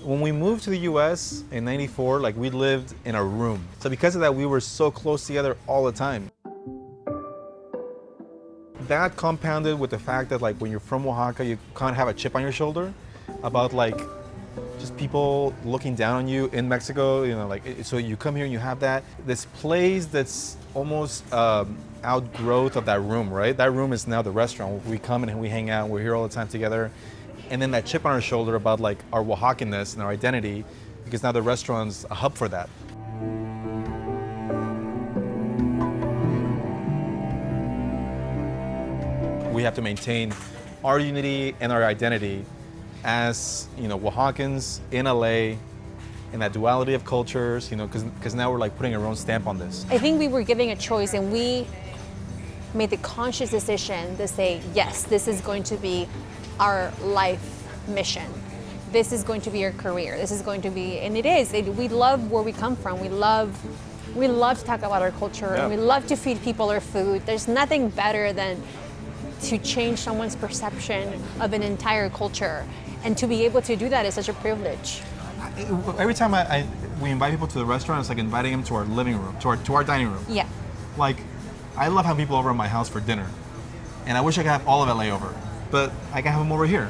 When we moved to the US in '94, like we lived in a room. So because of that, we were so close together all the time. That compounded with the fact that like when you're from Oaxaca, you kind of have a chip on your shoulder about like just people looking down on you in Mexico, you know, like, so you come here and you have that. This place that's almost outgrowth of that room, right? That room is now the restaurant. We come in and we hang out, we're here all the time together. And then that chip on our shoulder about like our Oaxacan-ness and our identity, because now the restaurant's a hub for that. We have to maintain our unity and our identity as, you know, Oaxacans in LA, in that duality of cultures, you know, because now we're like putting our own stamp on this. I think we were giving a choice and we made the conscious decision to say, yes, this is going to be our life mission. This is going to be our career. This is going to be, and it is. We love where we come from. We love to talk about our culture, and we love to feed people our food. There's nothing better than to change someone's perception of an entire culture. And to be able to do that is such a privilege. Every time we invite people to the restaurant, it's like inviting them to our living room, to our dining room. Yeah. Like, I love having people over at my house for dinner. And I wish I could have all of LA over, but I can have them over here.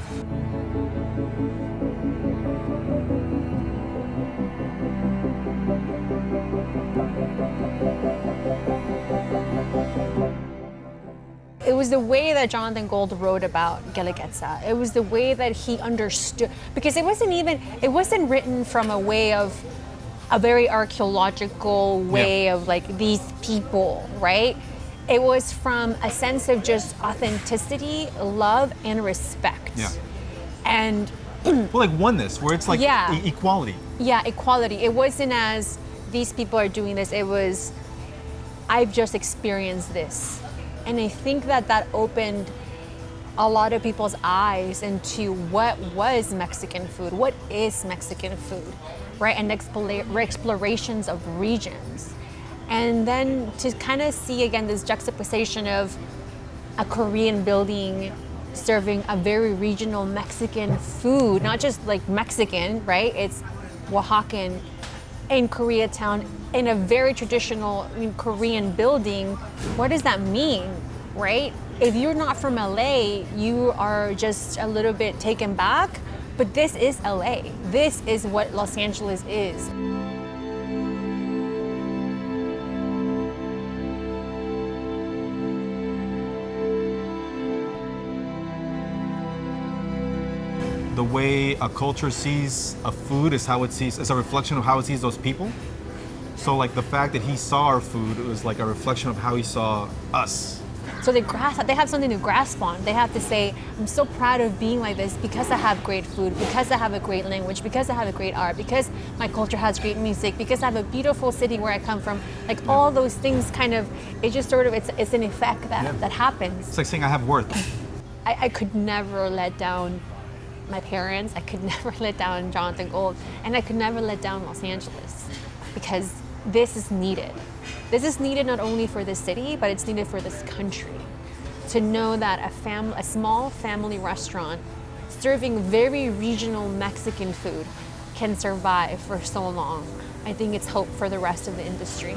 It was the way that Jonathan Gold wrote about Guelaguetza. It was the way that he understood, because it wasn't written from a way of a very archaeological way of like these people, right? It was from a sense of just authenticity, love, and respect. Yeah. And well, like oneness, where it's like equality. Yeah, equality. It wasn't as these people are doing this, it was, I've just experienced this. And I think that opened a lot of people's eyes into what was Mexican food, what is Mexican food, right? And explorations of regions. And then to kind of see again this juxtaposition of a Korean building serving a very regional Mexican food, not just like Mexican, right? It's Oaxacan in Koreatown, in a very traditional Korean building. What does that mean, right? If you're not from LA, you are just a little bit taken back, but this is LA. This is what Los Angeles is. The way a culture sees a food is how it sees, it's a reflection of how it sees those people. So like the fact that he saw our food was like a reflection of how he saw us. So they have something to grasp on. They have to say, I'm so proud of being like this because I have great food, because I have a great language, because I have a great art, because my culture has great music, because I have a beautiful city where I come from. Like all those things kind of, it just sort of, it's an effect that happens. It's like saying I have worth. I could never let down my parents. I could never let down Jonathan Gold, and I could never let down Los Angeles, because this is needed. This is needed not only for this city, but it's needed for this country. To know that a small family restaurant serving very regional Mexican food can survive for so long. I think it's hope for the rest of the industry.